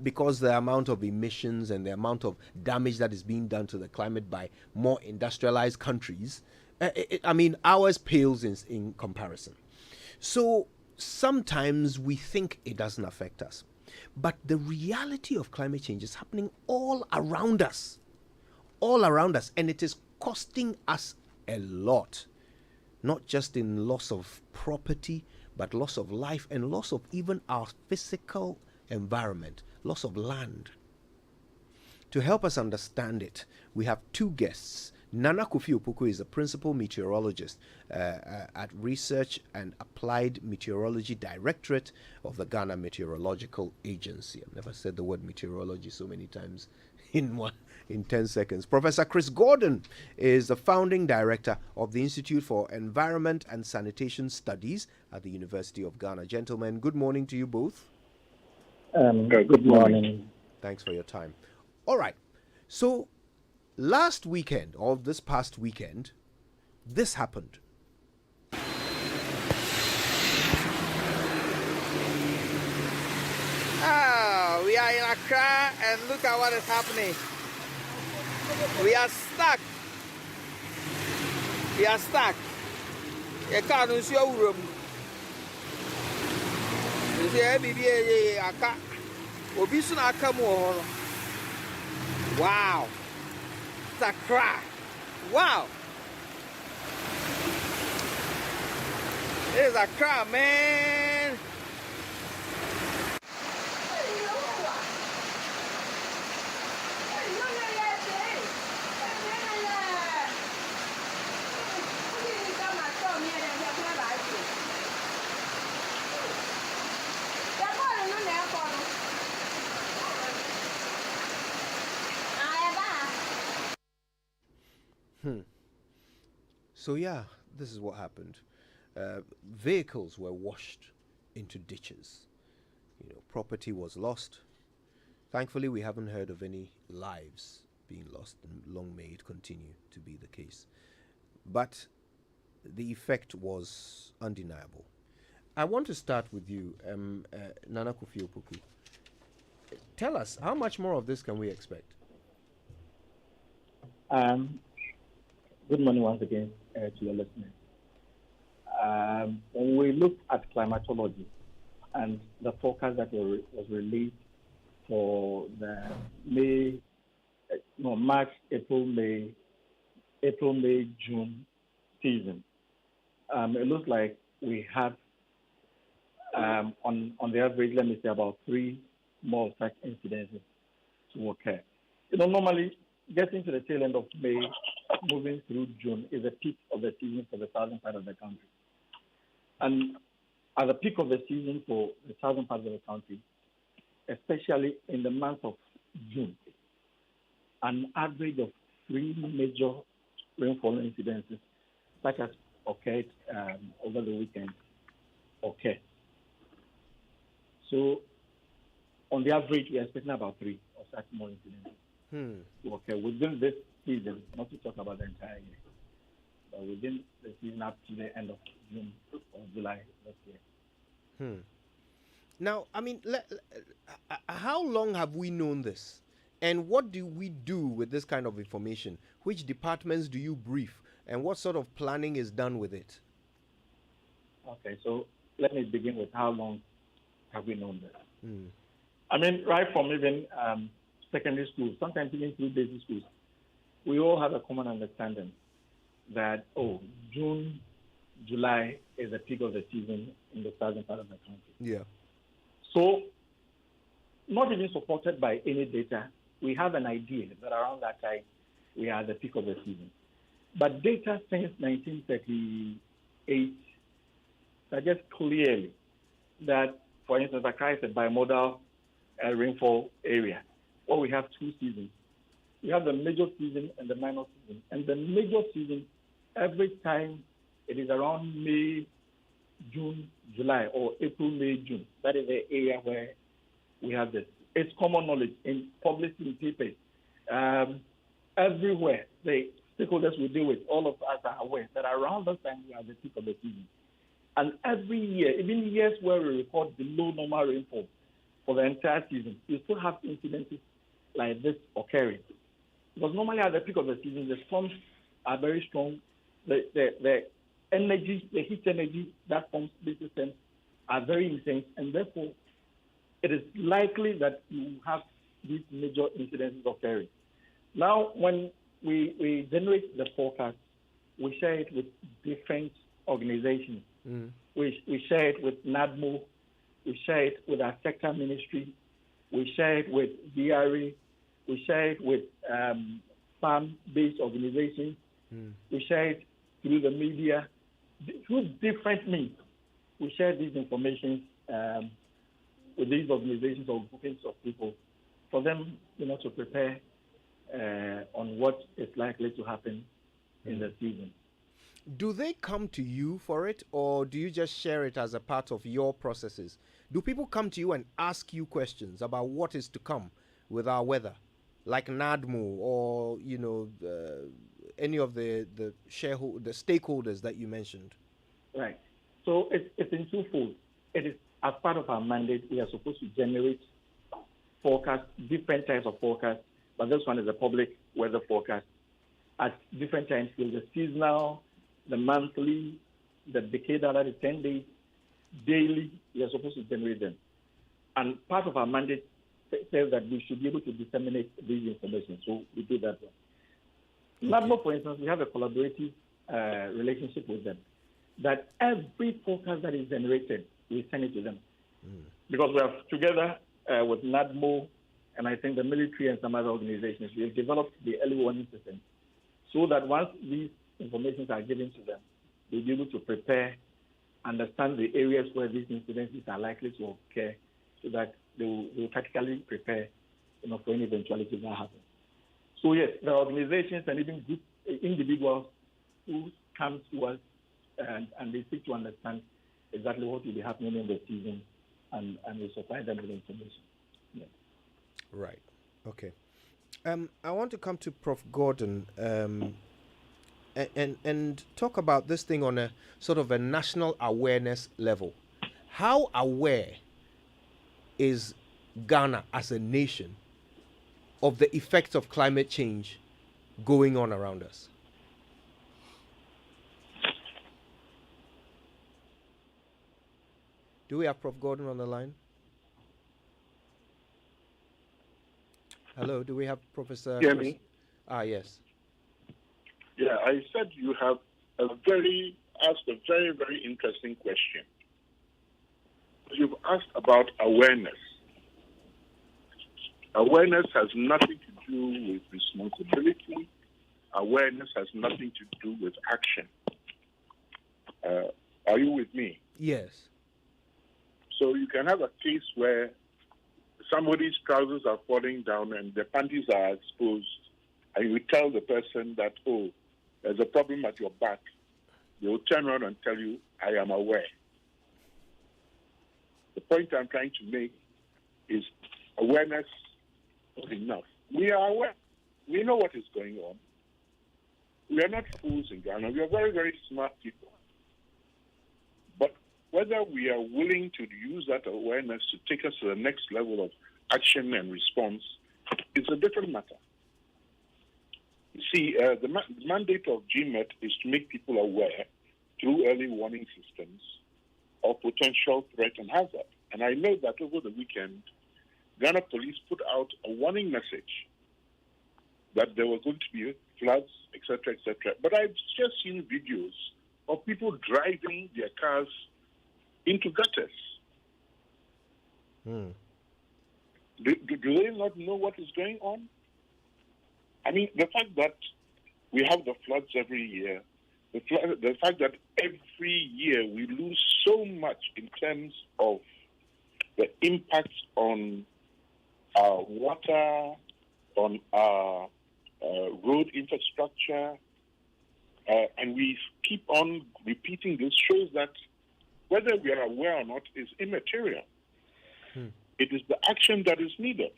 because the amount of emissions and the amount of damage that is being done to the climate by more industrialized countries, I mean, ours pales in comparison. So sometimes we think it doesn't affect us. But the reality of climate change is happening all around us, and it is costing us a lot, not just in loss of property, but loss of life and loss of even our physical environment, loss of land. To help us understand it, we have two guests. Nana Kofi Opoku is a principal meteorologist at Research and Applied Meteorology Directorate of the Ghana Meteorological Agency. I've never said the word meteorology so many times in 10 seconds. Professor Chris Gordon is the founding director of the Institute for Environment and Sanitation Studies at the University of Ghana. Gentlemen, good morning to you both. Good morning. Thanks for your time. All right. So last weekend, or this past weekend, this happened. We are in Accra, and look at what is happening. We are stuck. You can't see your room. You see, baby, Accra. Obisun Accra. Wow. It's Accra. Wow. It is Accra, man. So yeah, this is what happened. Vehicles were washed into ditches. Property was lost. Thankfully, we haven't heard of any lives being lost, and long may it continue to be the case. But the effect was undeniable. I want to start with you, Nana Kofi Opoku. Tell us, how much more of this can we expect? Good morning once again to your listeners. When we look at climatology and the forecast that was released for the March, April, May, June season, it looks like we have on the average, let me say, about 3 more such incidences to occur. Normally getting to the tail end of May, moving through June is a peak of the season for the southern part of the country. And at the peak of the season for the southern part of the country, especially in the month of June, an average of 3 major rainfall incidences, such as occurred over the weekend, occurred. So, on the average, we are expecting about 3 of such more incidences. Okay, within this season, not to talk about the entire year, but within the season up to the end of June or July next year. Now, I mean, how long have we known this? And what do we do with this kind of information? Which departments do you brief? And what sort of planning is done with it? Okay, so let me begin with how long have we known this? I mean, right from even secondary school, sometimes even through basic schools, we all have a common understanding that, June, July is the peak of the season in the southern part of the country. Yeah. So, not even supported by any data, we have an idea that around that time we are at the peak of the season. But data since 1938 suggests clearly that, for instance, Accra is a bimodal rainfall area. Well, we have 2 seasons. We have the major season and the minor season. And the major season, every time it is around May, June, July, or April, May, June. That is the area where we have this. It's common knowledge in published in papers. Everywhere, the stakeholders we deal with, all of us are aware that around that time we are at the peak of the season. And every year, even years where we record below normal rainfall, for the entire season, you still have incidences like this occurring. Because normally at the peak of the season, the storms are very strong. The energy, the heat energy that forms these systems are very intense, and therefore it is likely that you have these major incidences occurring. Now, when we generate the forecast, we share it with different organizations. We share it with NADMO, we share it with our sector ministry, we share it with DRA, we share it with farm-based organizations, we share it through the media, through different means. We share these information with these organizations or groupings of people for them, to prepare on what is likely to happen in the season. Do they come to you for it, or do you just share it as a part of your processes? Do people come to you and ask you questions about what is to come with our weather, like NADMO or any of the stakeholders that you mentioned? Right. So it's in twofold. It is as part of our mandate. We are supposed to generate forecasts, different types of forecasts, but this one is a public weather forecast at different times. The seasonal, the monthly, the decadal, that is 10 days, daily. We are supposed to generate them. And part of our mandate says that we should be able to disseminate these information. So we do that one. NADMO, for instance, we have a collaborative relationship with them, that every forecast that is generated, we send it to them. Because we have together with NADMO and I think the military and some other organizations, we have developed the early warning system so that once these information are given to them, they'll be able to prepare, understand the areas where these incidences are likely to occur, so that they will practically prepare for any eventuality that happens. So yes, there are organizations and even group individuals who come to us and they seek to understand exactly what will be happening in the season, and we supply them with information. Yeah. Right. Okay. I want to come to Prof. Gordon and talk about this thing on a sort of a national awareness level. How aware is Ghana as a nation of the effects of climate change going on around us? Do we have Prof. Gordon on the line? Hello, do we have Professor? Hear me? Yes. Yeah, I said you have asked a very, very interesting question. You've asked about awareness. Awareness has nothing to do with responsibility. Awareness has nothing to do with action. Are you with me? Yes. So you can have a case where somebody's trousers are falling down and their panties are exposed, and you tell the person that, oh, there's a problem at your back. They will turn around and tell you, I am aware. The point I'm trying to make is awareness is enough. We are aware. We know what is going on. We are not fools in Ghana. We are very, very smart people. But whether we are willing to use that awareness to take us to the next level of action and response is a different matter. You see, the mandate of GMET is to make people aware through early warning systems of potential threat and hazard. And I know that over the weekend, Ghana police put out a warning message that there were going to be floods, etc., etc. But I've just seen videos of people driving their cars into gutters. Do they not know what is going on? I mean, the fact that we have the floods every year, the fact that every year we lose so much in terms of the impact on our water, on our road infrastructure, and we keep on repeating this, shows that whether we are aware or not is immaterial. It is the action that is needed.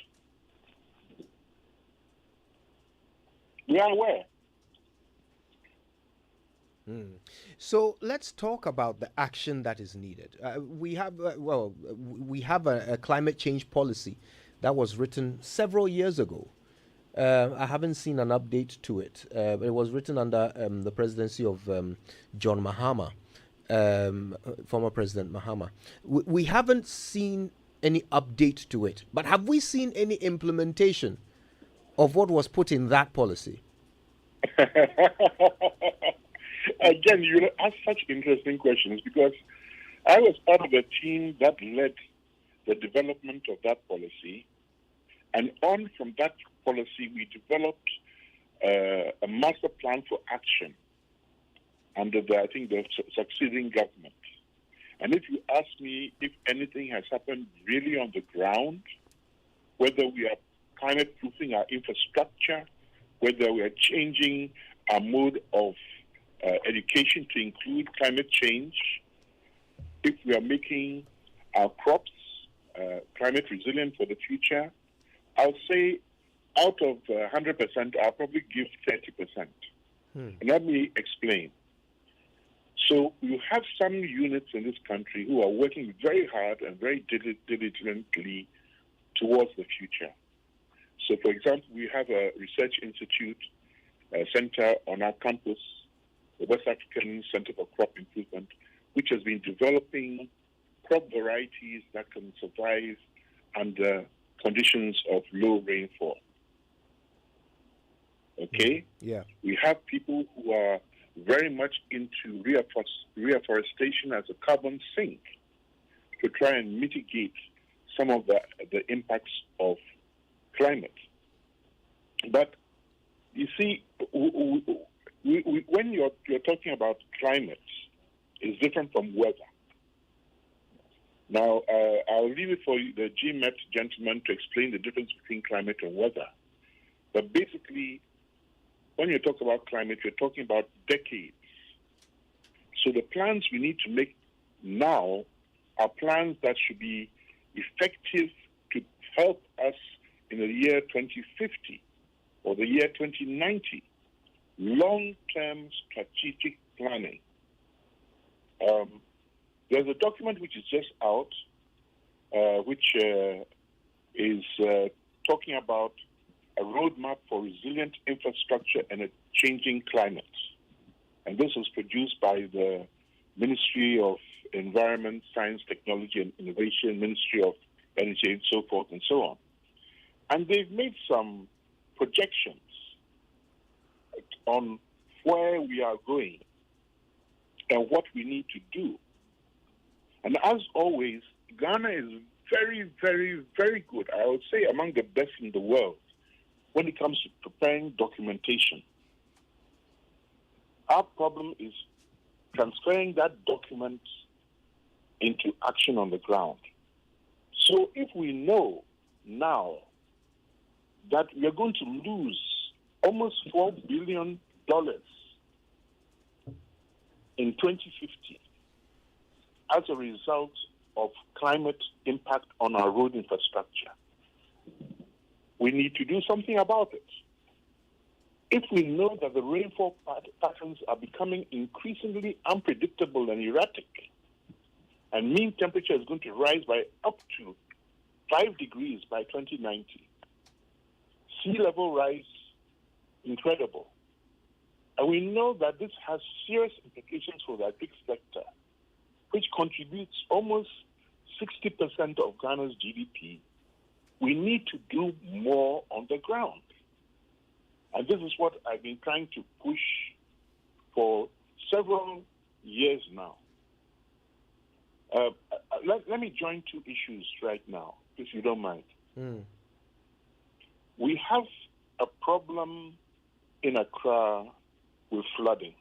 We are aware. So let's talk about the action that is needed. We have a climate change policy that was written several years ago. I haven't seen an update to it. It was written under the presidency of John Mahama, former President Mahama. We haven't seen any update to it, but have we seen any implementation of what was put in that policy? Again, you ask such interesting questions because I was part of the team that led the development of that policy. And on from that policy, we developed a master plan for action under the succeeding government. And if you ask me if anything has happened really on the ground, whether we are climate proofing our infrastructure, whether we are changing our mode of education to include climate change, if we are making our crops climate resilient for the future, I'll say out of 100%, I'll probably give 30%. And let me explain. So you have some units in this country who are working very hard and very diligently towards the future. So, for example, we have a research institute center on our campus, the West African Center for Crop Improvement, which has been developing crop varieties that can survive under conditions of low rainfall. Okay? Yeah. We have people who are very much into reforestation as a carbon sink to try and mitigate some of the impacts of climate. But you see, when you're talking about climate, it's different from weather. Now, I'll leave it for the GMET gentleman to explain the difference between climate and weather. But basically, when you talk about climate, you're talking about decades. So the plans we need to make now are plans that should be effective to help us in the year 2050 or the year 2090. Long-term strategic planning. There's a document which is just out, which is talking about a roadmap for resilient infrastructure and a changing climate. And this was produced by the Ministry of Environment, Science, Technology and Innovation, Ministry of Energy, and so forth and so on. And they've made some projections on where we are going and what we need to do. And as always, Ghana is very, very, very good. I would say among the best in the world when it comes to preparing documentation. Our problem is transferring that document into action on the ground. So if we know now that we are going to lose almost $4 billion in 2050 as a result of climate impact on our road infrastructure, we need to do something about it. If we know that the rainfall patterns are becoming increasingly unpredictable and erratic, and mean temperature is going to rise by up to 5 degrees by 2090, sea level rise incredible. And we know that this has serious implications for the agric sector, which contributes almost 60% of Ghana's GDP. We need to do more on the ground. And this is what I've been trying to push for several years now. Let me join two issues right now, if you don't mind. We have a problem in Accra with flooding.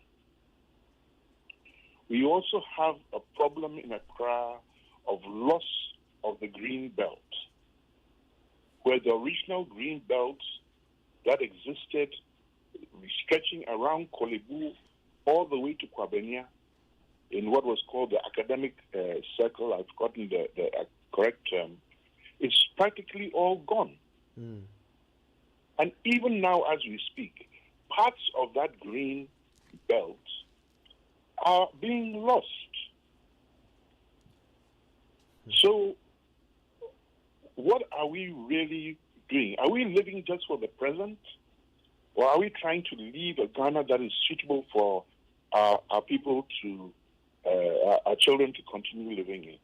We also have a problem in Accra of loss of the green belt, where the original green belt that existed stretching around Kolebu all the way to Kwabenia in what was called the academic circle, I've forgotten the correct term, is practically all gone. And even now as we speak, parts of that green belt are being lost. So, what are we really doing? Are we living just for the present? Or are we trying to leave a Ghana that is suitable for our people to, our children to continue living in?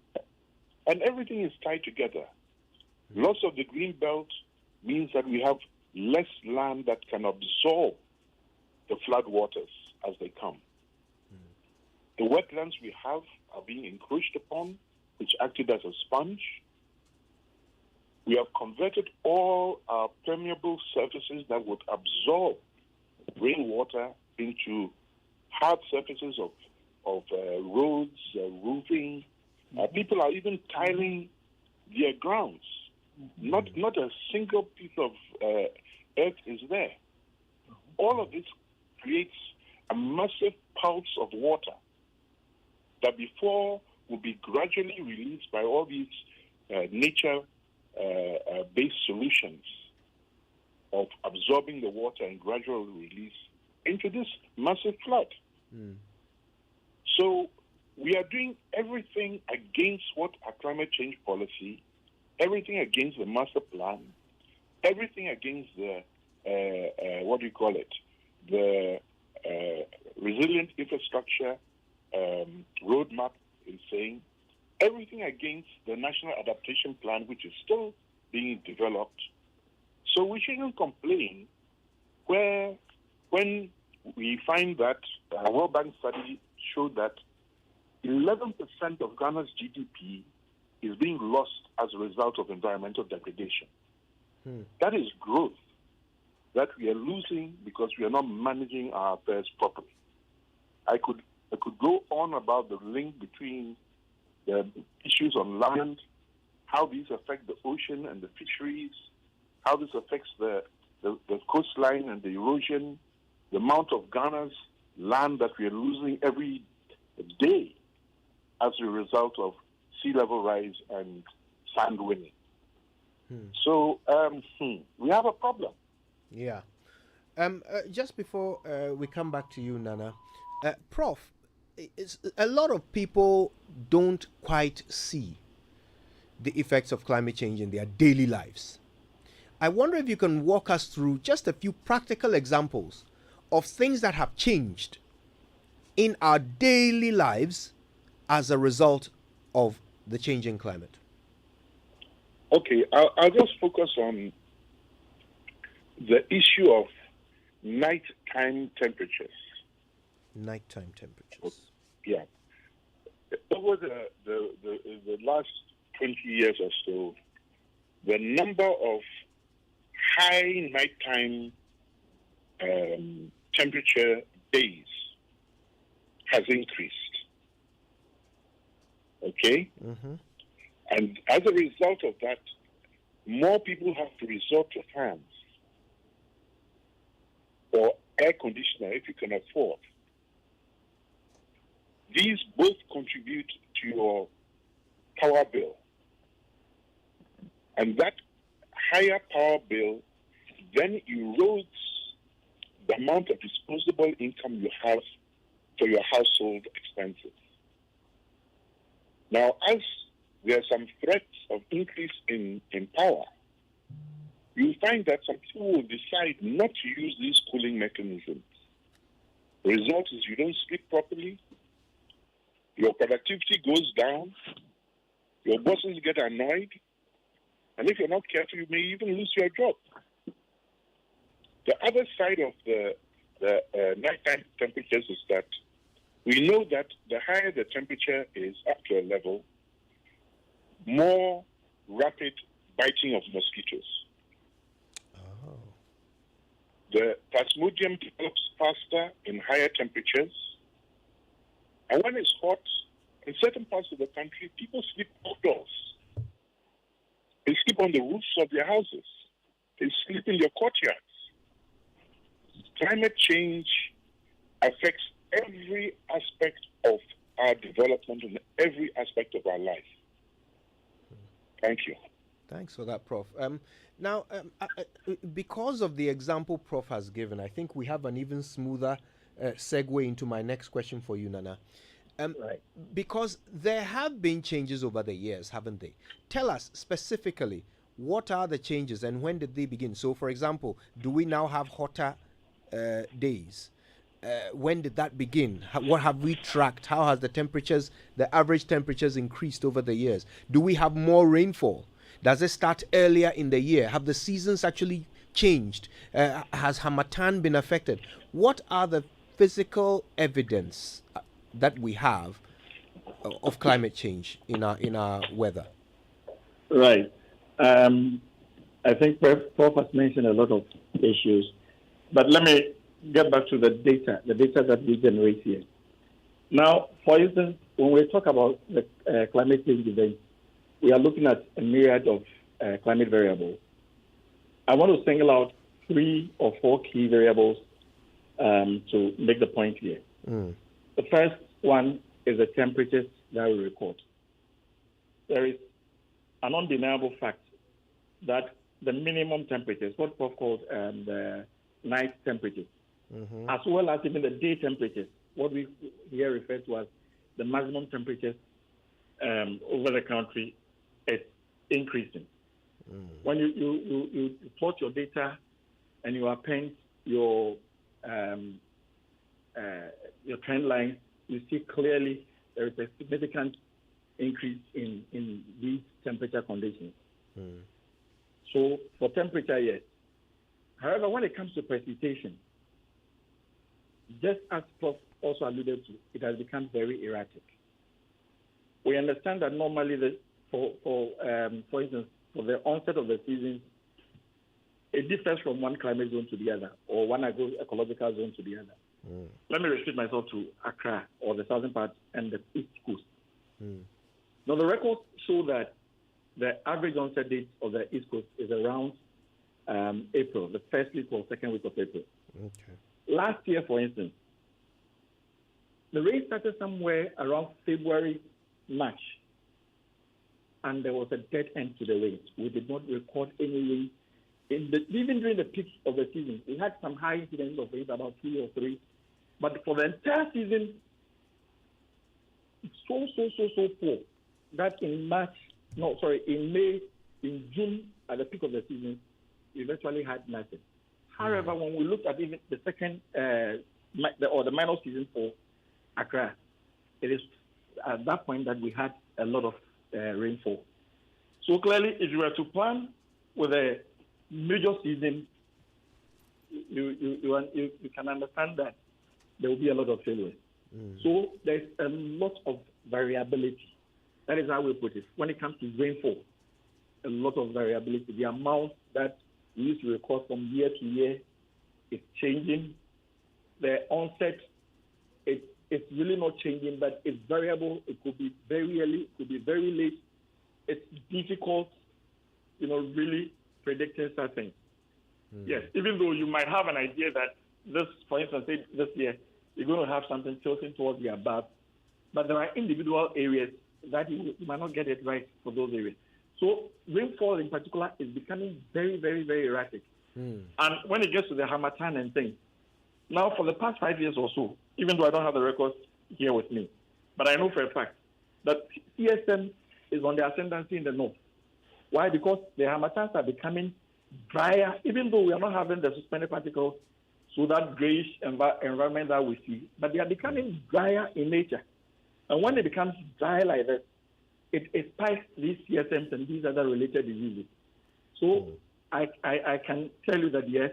And everything is tied together. Loss of the green belt means that we have less land that can absorb the flood waters as they come. The wetlands we have are being encroached upon, which acted as a sponge. We have converted all our permeable surfaces that would absorb rainwater into hard surfaces of roads, roofing. People are even tiling their grounds. Not a single piece of earth is there. All of this creates a massive pulse of water that before will be gradually released by all these nature-based solutions of absorbing the water and gradual release into this massive flood. So we are doing everything against what our climate change policy, everything against the master plan, everything against the, the resilient infrastructure roadmap is saying, everything against the National Adaptation Plan, which is still being developed. So we shouldn't complain when we find that a World Bank study showed that 11% of Ghana's GDP is being lost as a result of environmental degradation. That is growth that we are losing because we are not managing our affairs properly. I could go on about the link between the issues on land, how these affect the ocean and the fisheries, how this affects the coastline and the erosion, the amount of Ghana's land that we are losing every day as a result of sea level rise and sand winning. So we have a problem. Yeah. Just before we come back to you, Nana, Prof, a lot of people don't quite see the effects of climate change in their daily lives. I wonder if you can walk us through just a few practical examples of things that have changed in our daily lives as a result of the changing climate. Okay, I'll just focus on the issue of nighttime temperatures. Nighttime temperatures. Yeah. Over the last 20 years or so, the number of high nighttime temperature days has increased. Okay? And as a result of that, more people have to resort to fans or air conditioner if you can afford. These both contribute to your power bill. And that higher power bill then erodes the amount of disposable income you have for your household expenses. Now, as there are some threats of increase in power, you find that some people will decide not to use these cooling mechanisms. The result is you don't sleep properly, your productivity goes down, your bosses get annoyed, and if you're not careful, you may even lose your job. The other side of the nighttime temperatures is that we know that the higher the temperature is up to a level, more rapid biting of mosquitoes. The plasmodium develops faster in higher temperatures. And when it's hot, in certain parts of the country, people sleep outdoors. They sleep on the roofs of their houses. They sleep in their courtyards. Climate change affects every aspect of our development and every aspect of our life. Thank you. Thanks for that, Prof. Now, because of the example Prof has given, I think we have an even smoother segue into my next question for you, Nana. Right. Because there have been changes over the years, haven't they? Tell us specifically, what are the changes and when did they begin? So, for example, do we now have hotter days? When did that begin? What have we tracked? How has the average temperatures increased over the years? Do we have more rainfall? Does it start earlier in the year? Have the seasons actually changed? Has Hamatan been affected? What are the physical evidence that we have of climate change in our weather? Right. I think Prof has mentioned a lot of issues, but let me get back to the data that we generate here. Now, for instance, when we talk about the climate change events, we are looking at a myriad of climate variables. I want to single out 3 or 4 key variables to make the point here. The first one is the temperatures that we record. There is an undeniable fact that the minimum temperatures, what Prof called the night temperatures, as well as even the day temperatures, what we here refer to as the maximum temperatures over the country, is increasing. When you plot your data and you append your trend line, you see clearly there is a significant increase in these temperature conditions. So for temperature, yes. However, when it comes to precipitation, just as Prof also alluded to, it has become very erratic. We understand that normally, for instance, for the onset of the season, it differs from one climate zone to the other, or one ecological zone to the other. Let me restrict myself to Accra, or the southern part, and the east coast. Now, the records show that the average onset date of the east coast is around April, the first week or second week of April. Last year, for instance, the rain started somewhere around February, March, and there was a dead end to the rain. We did not record any rain. Even during the peak of the season, we had some high incidence of rain, about 2 or 3. But for the entire season, it's so poor that in May, in June, at the peak of the season, we virtually had nothing. However, when we looked at even the second or the minor season for Accra, it is at that point that we had a lot of rainfall. So clearly, if you were to plan with a major season, you can understand that there will be a lot of failures. So there's a lot of variability. That is how we put it. When it comes to rainfall, a lot of variability. The amount that we used to record from year to year is changing. The onset, it's really not changing, but it's variable. It could be very early, it could be very late. It's difficult, really predicting such things. Yes, even though you might have an idea that this, for instance, this year, you're going to have something tilting towards the above, but there are individual areas that you might not get it right for those areas. So rainfall in particular is becoming very, very, very erratic. And when it gets to the Hamatan and things, now for the past 5 years or so, even though I don't have the records here with me, but I know for a fact that CSM is on the ascendancy in the north. Why? Because the Hamatans are becoming drier, even though we are not having the suspended particles, so that grayish environment that we see, but they are becoming drier in nature. And when it becomes dry like that, it spikes these CSMs and these other related diseases. So I can tell you that, yes,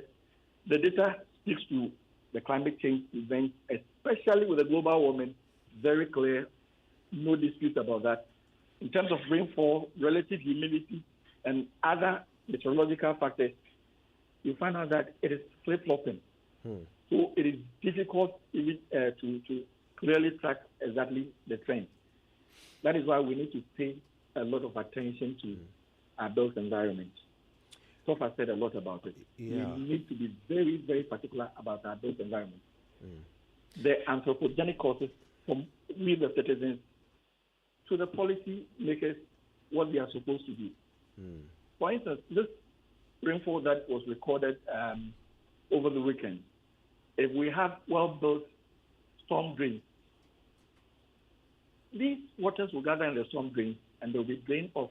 the data speaks to the climate change events, especially with the global warming, very clear, no dispute about that. In terms of rainfall, relative humidity, and other meteorological factors, you find out that it is flip-flopping. So it is difficult even to clearly track exactly the trend. That is why we need to pay a lot of attention to our built environment. Prof has said a lot about it. We need to be very, very particular about our built environment. The anthropogenic causes from we the citizens to the policy makers, what they are supposed to do. For instance, this rainfall that was recorded over the weekend, if we have well-built storm drains, these waters will gather in the storm drains and they'll be drained off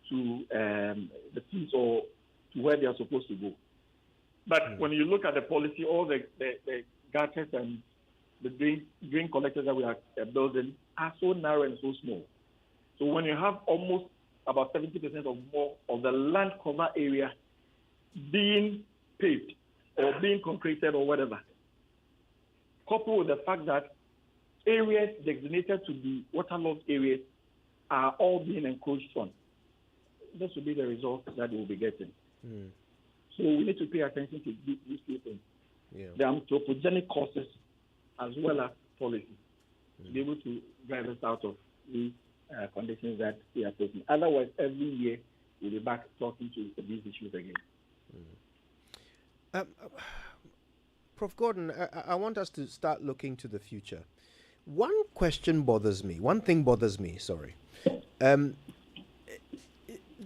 to the seas or to where they are supposed to go. But when you look at the policy, all the gutters and the drain collectors that we are building are so narrow and so small. So when you have almost about 70% or more of the land cover area being paved or being concreted or whatever, coupled with the fact that areas designated to be waterlogged areas are all being encroached on, this will be the result that we'll be getting. So we need to pay attention to these two things. The anthropogenic causes as well as policy to be able to drive us out of these conditions that we are facing. Otherwise, every year we'll be back talking to these issues again. Prof. Gordon, I want us to start looking to the future. One thing bothers me, sorry.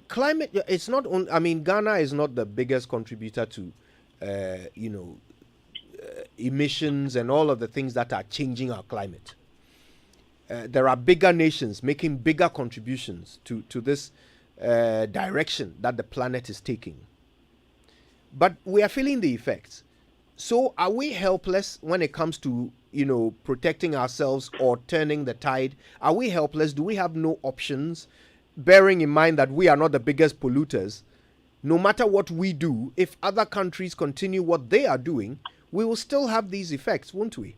Climate, it's not on, I mean, Ghana is not the biggest contributor to, emissions and all of the things that are changing our climate. There are bigger nations making bigger contributions to this direction that the planet is taking. But we are feeling the effects. So are we helpless when it comes to, protecting ourselves or turning the tide? Are we helpless? Do we have no options? Bearing in mind that we are not the biggest polluters, no matter what we do, if other countries continue what they are doing, we will still have these effects, won't we?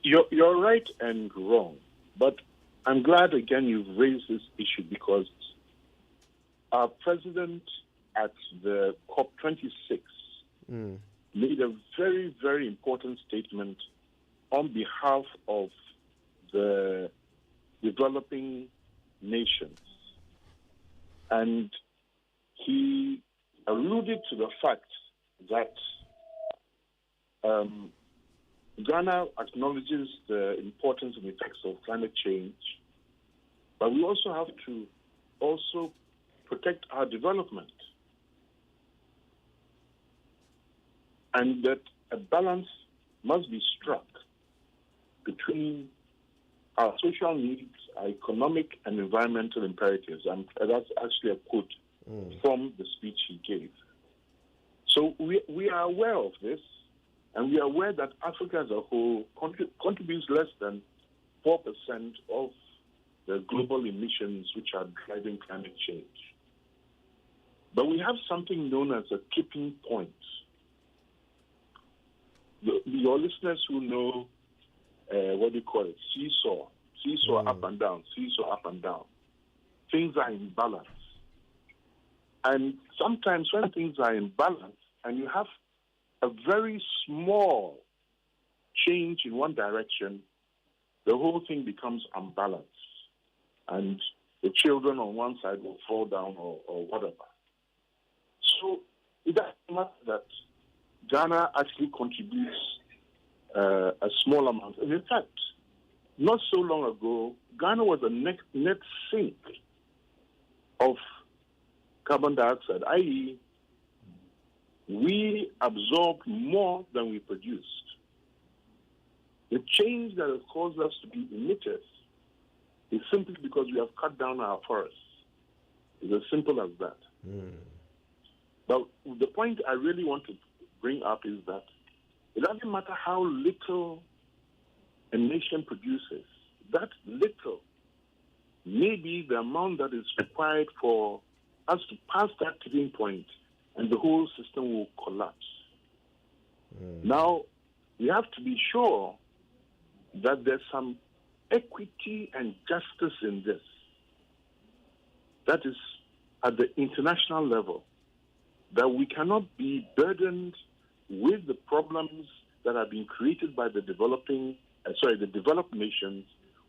You're right and wrong, but I'm glad again you've raised this issue because our president at the COP26 made a very, very important statement on behalf of the developing nations. And he alluded to the fact that Ghana acknowledges the importance and effects of climate change, but we also have to also protect our development. And that a balance must be struck between our social needs, our economic and environmental imperatives. And that's actually a quote from the speech he gave. So we are aware of this, and we are aware that Africa as a whole contributes less than 4% of the global emissions which are driving climate change. But we have something known as a tipping point. Your listeners who know, what do you call it, seesaw up and down, seesaw up and down. Things are in balance. And sometimes when things are in balance and you have a very small change in one direction, the whole thing becomes unbalanced. And the children on one side will fall down or whatever. So it doesn't matter that Ghana actually contributes a small amount. And in fact, not so long ago, Ghana was a net sink of carbon dioxide, i.e., we absorbed more than we produced. The change that has caused us to be emitters is simply because we have cut down our forests. It's as simple as that. But the point I really want to bring up is that it doesn't matter how little a nation produces. That little may be the amount that is required for us to pass that tipping point, and the whole system will collapse. Now, we have to be sure that there's some equity and justice in this. That is at the international level, that we cannot be burdened with the problems that are being created by the developed nations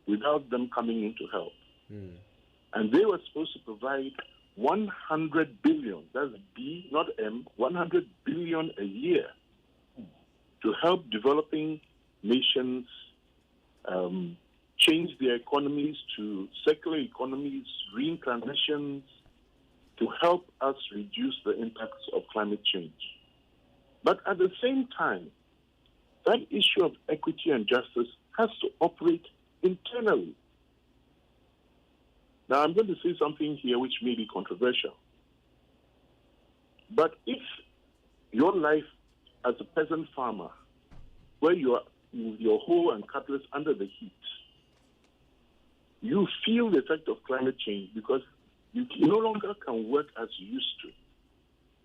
without them coming in to help. And they were supposed to provide 100 billion, that's B, not M, 100 billion a year to help developing nations change their economies to circular economies, green transitions, to help us reduce the impacts of climate change. But at the same time, that issue of equity and justice has to operate internally. Now, I'm going to say something here which may be controversial. But if your life as a peasant farmer, where you are with your hoe and cutlass under the heat, you feel the effect of climate change because you no longer can work as you used to.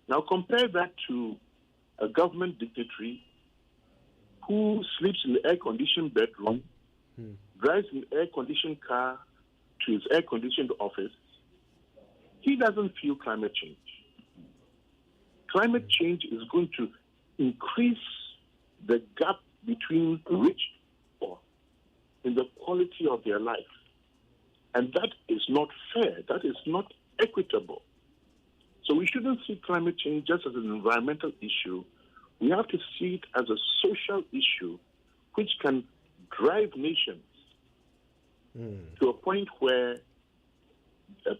Now compare that to a government dignitary who sleeps in the air-conditioned bedroom, drives an air-conditioned car to his air-conditioned office. He doesn't feel climate change. Climate change is going to increase the gap between rich and poor in the quality of their life. And that is not fair. That is not equitable. So we shouldn't see climate change just as an environmental issue. We have to see it as a social issue which can drive nations to a point where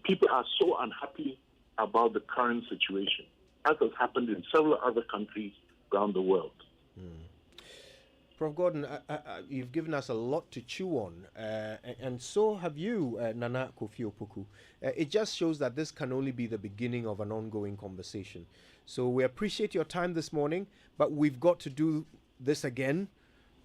people are so unhappy about the current situation, as has happened in several other countries around the world. Prof. Gordon, you've given us a lot to chew on, and so have you, Nana Kofi Opoku. It just shows that this can only be the beginning of an ongoing conversation. So we appreciate your time this morning, but we've got to do this again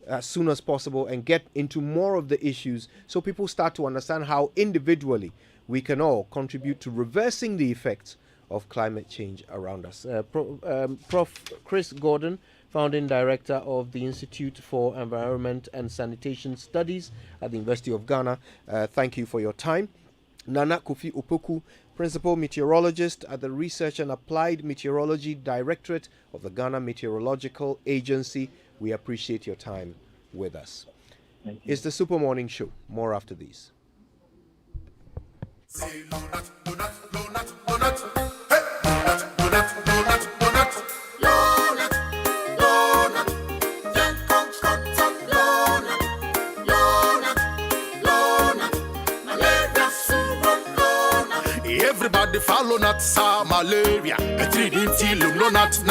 as soon as possible and get into more of the issues so people start to understand how individually we can all contribute to reversing the effects of climate change around us. Prof. Chris Gordon, founding director of the Institute for Environment and Sanitation Studies at the University of Ghana, thank you for your time. Nana Kofi Opoku, principal meteorologist at the Research and Applied Meteorology Directorate of the Ghana Meteorological Agency, we appreciate your time with us. It's the Super Morning Show. More after these. Everybody follow not malaria. A 3D till not